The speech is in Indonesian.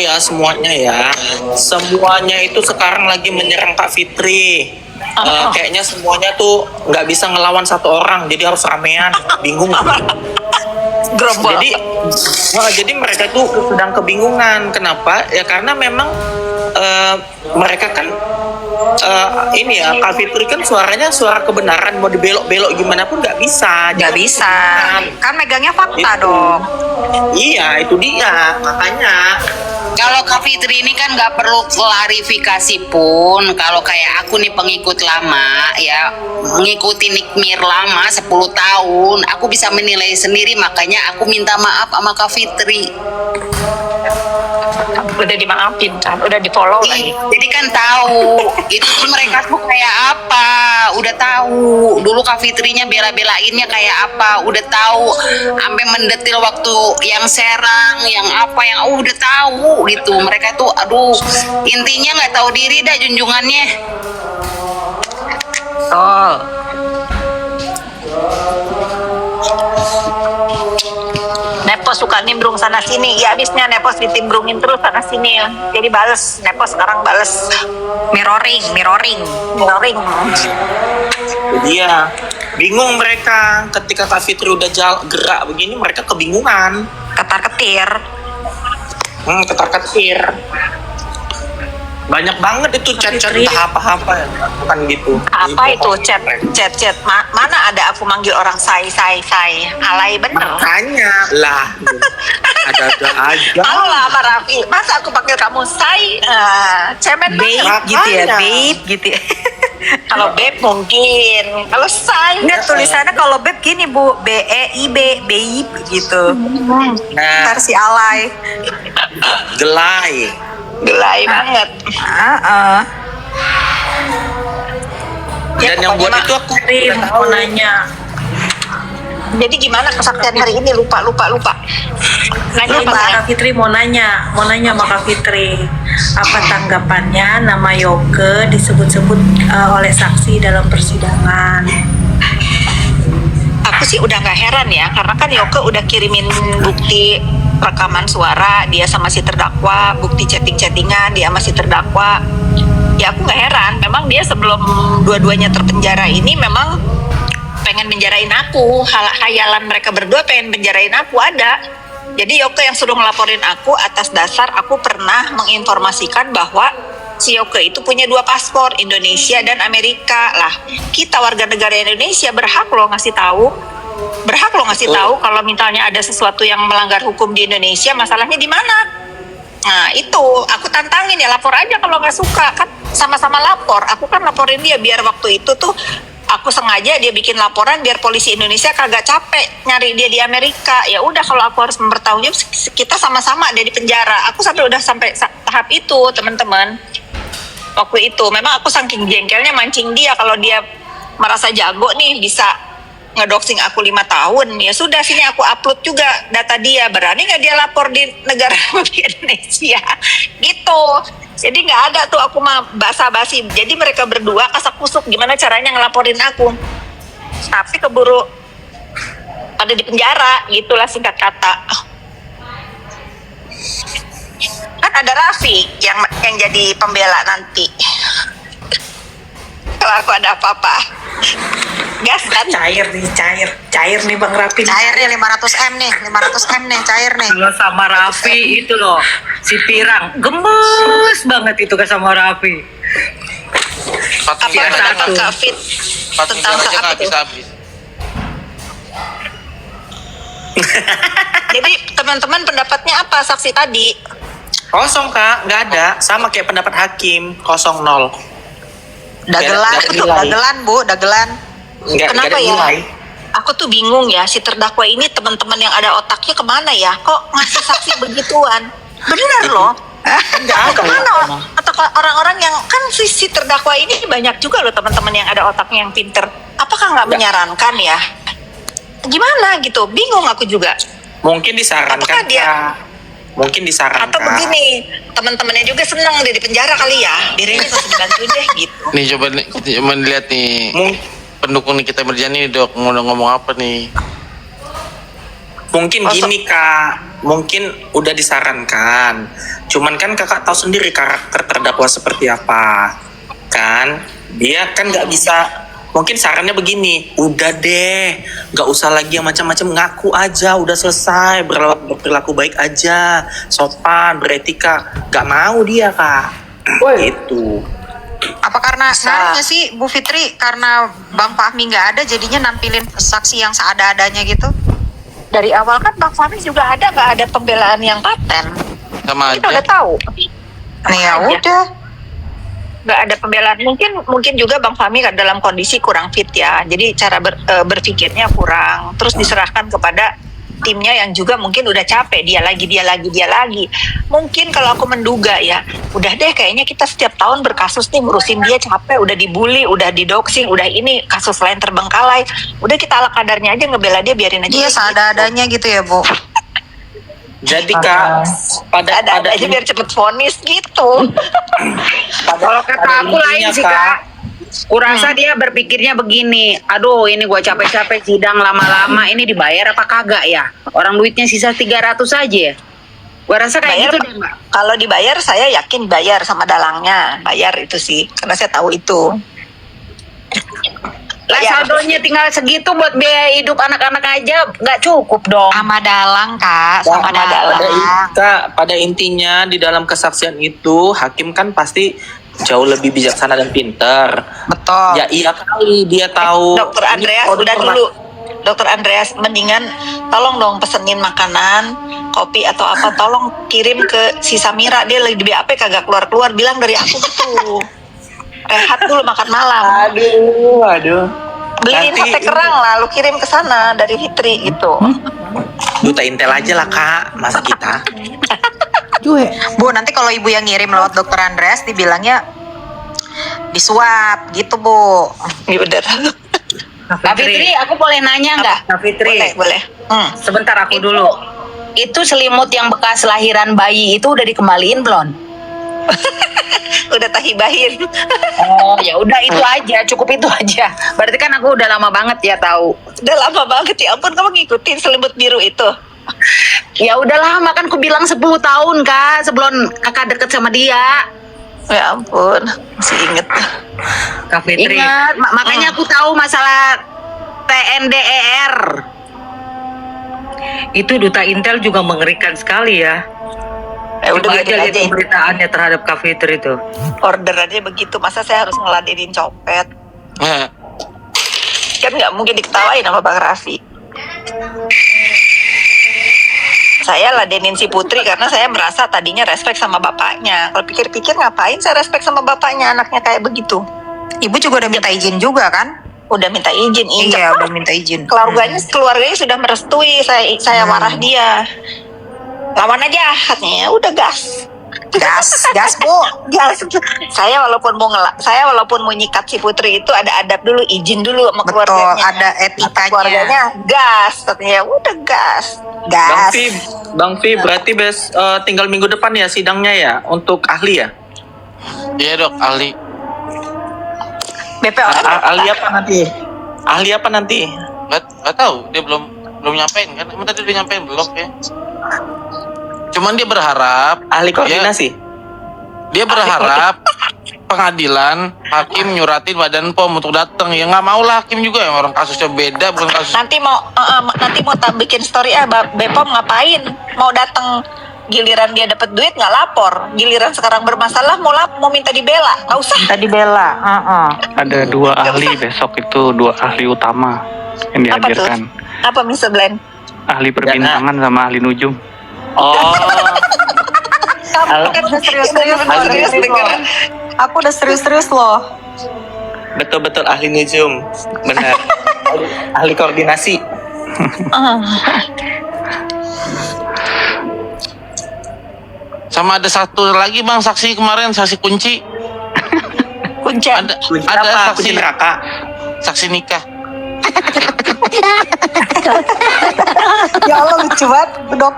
Ya semuanya ya, semuanya itu sekarang lagi menyerang Kak Fitri. Kayaknya semuanya tuh nggak bisa ngelawan satu orang, jadi harus ramean. Bingung. Gerombol. Jadi mereka tuh sedang kebingungan. Kenapa? Ya karena memang mereka kan ini ya, Kak Fitri kan suaranya suara kebenaran, mau dibelok-belok gimana pun nggak bisa. Nggak Jadi bisa. kebingungan. Kan megangnya fakta Itu. dong. Iya, itu dia. Makanya Kalau Kak Fitri ini kan nggak perlu klarifikasi pun. Kalau kayak aku nih pengikut lama ya, mengikuti Nikmir lama 10 tahun, aku bisa menilai sendiri, makanya aku minta maaf sama Kak Fitri. Udah dimaafin kan, udah di follow lagi. Jadi kan tahu itu tuh mereka tuh kayak apa, udah tahu. Dulu Kak Fitrinya bela-belainnya kayak apa, udah tahu. Sampai mendetil waktu yang Serang, yang apa, yang udah tahu gitu. Mereka tuh, aduh, intinya nggak tahu diri dah junjungannya. Oh. Nepos suka nimbrung sana sini, ya abisnya Nepos ditimbrungin terus sana sini, jadi bales. Nepos sekarang bales mirroring. dia bingung mereka ketika Kak Fitri udah gerak begini, mereka kebingungan. Ketar ketir. Ketar-ketir. Banyak banget itu chat-chat entah apa-apa ya, bukan gitu. Apa Jadi, itu pokoknya chat mana ada aku manggil orang say, alay bener. makanya lah, ada aja. Tahu lah Pak Raffi, masa aku panggil kamu say, cemen Babe banget. gitu ya, Makanya. babe gitu ya. Kalau babe mungkin, kalau say Enggak, tulisannya kalau babe gini Bu, BEIB, babe gitu. Nah, Versi alay. gelai. gelai banget. Dan yang buat pokoknya itu aku Tri udah mau tahu. nanya. Jadi gimana kesaktian hari ini, lupa. Nanya Ini apa? Kak Fitri mau nanya sama Kak Fitri, apa tanggapannya nama Yoke disebut-sebut oleh saksi dalam persidangan? Aku sih udah nggak heran ya, karena kan Yoke udah kirimin bukti rekaman suara dia sama si terdakwa, bukti chattingan dia sama si terdakwa. Ya aku nggak heran, memang dia sebelum dua-duanya terpenjara ini memang pengen menjarain aku. Hayalan mereka berdua pengen menjarain aku ada. Jadi Yoke yang suruh ngelaporin aku atas dasar aku pernah menginformasikan bahwa si Yoke itu punya 2 paspor, Indonesia dan Amerika. Lah, kita warga negara Indonesia berhak loh ngasih tahu Oh. kalau misalnya ada sesuatu yang melanggar hukum di Indonesia, masalahnya di mana. Nah itu aku tantangin ya, lapor aja kalau nggak suka, kan sama-sama lapor. Aku kan laporin dia biar waktu itu tuh aku sengaja dia bikin laporan biar polisi Indonesia kagak capek nyari dia di Amerika. Ya udah, kalau aku harus mempertanggungjawab, kita sama-sama ada di penjara. Aku sampai udah sampai tahap itu, teman-teman. Waktu itu memang aku saking jengkelnya mancing dia, kalau dia merasa jago nih bisa ngedoxing aku 5 tahun, ya sudah sini aku upload juga data dia. Berani nggak dia lapor di negara di Indonesia gitu. Jadi nggak ada tuh aku mah basa-basi. Jadi mereka berdua kasak kusuk gimana caranya ngelaporin aku, tapi keburu ada di penjara, gitulah singkat kata. Kan ada Raffi yang jadi pembela nanti kalau aku ada apa-apa. Gas kan? Cair nih Bang Rapi. Cair nih 500M nih, cair nih. Kalau sama Raffi itu loh, si Pirang gemes banget itu kan sama Raffi. Apa pendapat Kak Fit tentang aja nggak saat itu? habis-habis. Jadi teman-teman pendapatnya apa saksi tadi? Kosong Kak, nggak ada. Sama kayak pendapat hakim, 0-0. Dagelan Bu, dagelan. Kenapa ya? Aku tuh bingung ya, si terdakwa ini teman-teman yang ada otaknya kemana ya? Kok ngasih saksi begituan? Bener loh. Kemana? Atau orang-orang yang kan si terdakwa ini banyak juga loh teman-teman yang ada otaknya yang pinter. Apakah nggak menyarankan ya? Gimana gitu? Bingung aku juga. Mungkin disarankan Apakah dia- Kak. Mungkin disarankan. Atau begini, teman-temannya juga senang dia di penjara kali ya. Dirinya pasti dibantuin deh gitu. Nih coba lihat nih Mung- pendukung nih kita berjalan nih, Dok, mau ngomong apa nih? Mungkin gini Kak, mungkin udah disarankan. Cuman kan Kakak tahu sendiri karakter terdakwa seperti apa. Kan dia kan nggak bisa, mungkin sarannya begini, udah deh, nggak usah lagi yang macam-macam, ngaku aja, udah selesai, berperilaku baik aja, sopan, beretika. Nggak mau dia Kak. Itu. Apa karena sebenarnya sih Bu Fitri karena Bang Fahmi nggak ada jadinya nampilin saksi yang seada-adanya gitu? Dari awal kan Bang Fahmi juga nggak ada pembelaan yang paten. Sama Kita udah aja. tahu. Nih ya Aja. udah. Nggak ada pembelaan. Mungkin juga Bang Fahmi kan dalam kondisi kurang fit ya. Jadi cara berpikirnya kurang. Terus diserahkan kepada timnya yang juga mungkin udah capek. Dia lagi. Mungkin kalau aku menduga ya, udah deh kayaknya kita setiap tahun berkasus nih ngurusin dia capek. Udah dibully, udah didoxing, udah ini kasus lain terbengkalai. Udah kita ala kadarnya aja ngebela dia, biarin aja. Iya kayak seada-adanya gitu ya Bu. Jadi Kak, pada ada aja biar cepet vonis gitu. Kalau kata aku lain sih Kak. Kurasa dia berpikirnya begini, aduh ini gua capek-capek sidang lama-lama, ini dibayar apa kagak ya? Orang duitnya sisa 300 aja ya. Gua rasa kayak Bayar, gitu deh Mbak. kalau dibayar saya yakin bayar sama dalangnya, bayar itu sih, karena saya tahu itu. Lah Ya. saldonya tinggal segitu buat biaya hidup anak-anak aja nggak cukup dong. Sama dalang Kak, sama Sama dalang. pada intinya di dalam kesaksian itu hakim kan pasti jauh lebih bijaksana dan pintar. Betul. Ya iya kali dia tahu. Dokter Andreas, Ini udah produk dulu. Dokter Andreas, mendingan tolong dong pesenin makanan, kopi atau apa, tolong kirim ke si Samira, dia lagi di BAP kagak keluar-keluar, bilang dari aku gitu. Rehat dulu makan malam. Aduh. Beliin Nanti- sate kerang lah, lu kirim ke sana dari Fitri gitu. Duta Intel aja lah Kak, masa kita. Bu nanti kalau ibu yang ngirim lewat Dokter Andreas dibilangnya disuap gitu Bu. Iya bener. Kak Fitri, aku boleh nanya nggak? Kak Fitri, Boleh. sebentar aku dulu. Itu selimut yang bekas lahiran bayi itu udah dikembaliin belum? Udah tahibahin. Oh ya udah itu aja, cukup itu aja. Berarti kan aku udah lama banget ya tahu. Udah lama banget ya ampun kamu ngikutin selimut biru itu. Ya udahlah, makan ku bilang 10 tahun Kak sebelum Kakak deket sama dia. Ya ampun, masih inget. Kak Fitri. Ingat, makanya aku tahu masalah TNDER. Itu Duta Intel juga mengerikan sekali ya. Udah Coba biarin aja lihat aja. pemberitaannya terhadap Kak Fitri itu. Order aja begitu, masa saya harus ngeladenin copet? Kan nggak mungkin diketawain sama Bang Raffi. Saya ladenin si Putri karena saya merasa tadinya respect sama bapaknya. Kalau pikir-pikir ngapain saya respect sama bapaknya, anaknya kayak begitu. Ibu juga udah minta izin juga kan? Udah minta izin, Iya udah minta izin. keluarganya sudah merestui saya warah dia. Lawan aja hatnya, udah gas. Gas Bu. Gas. Saya walaupun mau nyikat si Putri itu ada adab dulu, izin dulu sama Betul, keluarganya. ada etikanya. Keluarganya gas, katanya udah gas. Gas. Bang Fi, berarti tinggal minggu depan ya sidangnya ya untuk ahli ya? Iya dok, ahli. BPOM. Ahli apa nanti? Ahli apa nanti? Nggak tahu, dia belum nyampein kan? Emang tadi udah nyampein belum ya? Cuman dia berharap Ahli koordinasi. dia berharap pengadilan hakim nyuratin Badan POM untuk datang. Ya nggak mau lah hakim juga, yang orang kasusnya beda, bukan kasus. Nanti mau bikin story BPOM ngapain? Mau datang giliran dia dapat duit nggak lapor, giliran sekarang bermasalah mau minta dibela, nggak usah. Tadi bela. Ada dua ahli besok itu, dua ahli utama yang Apa tuh? dihadirkan. Apa Mr. Glenn? Ahli perbintangan sama ahli nujum. Oh, Kamu kan Udah serius-serius dengeran. Aku udah serius-serius loh. betul-betul ahli nujum. Benar. ahli koordinasi. Sama ada satu lagi bang, saksi kemarin, saksi kunci. Kuncen. Ada Kunci ada apa? saksi Kunci neraka. saksi nikah. Ya Allah lucu banget Dok.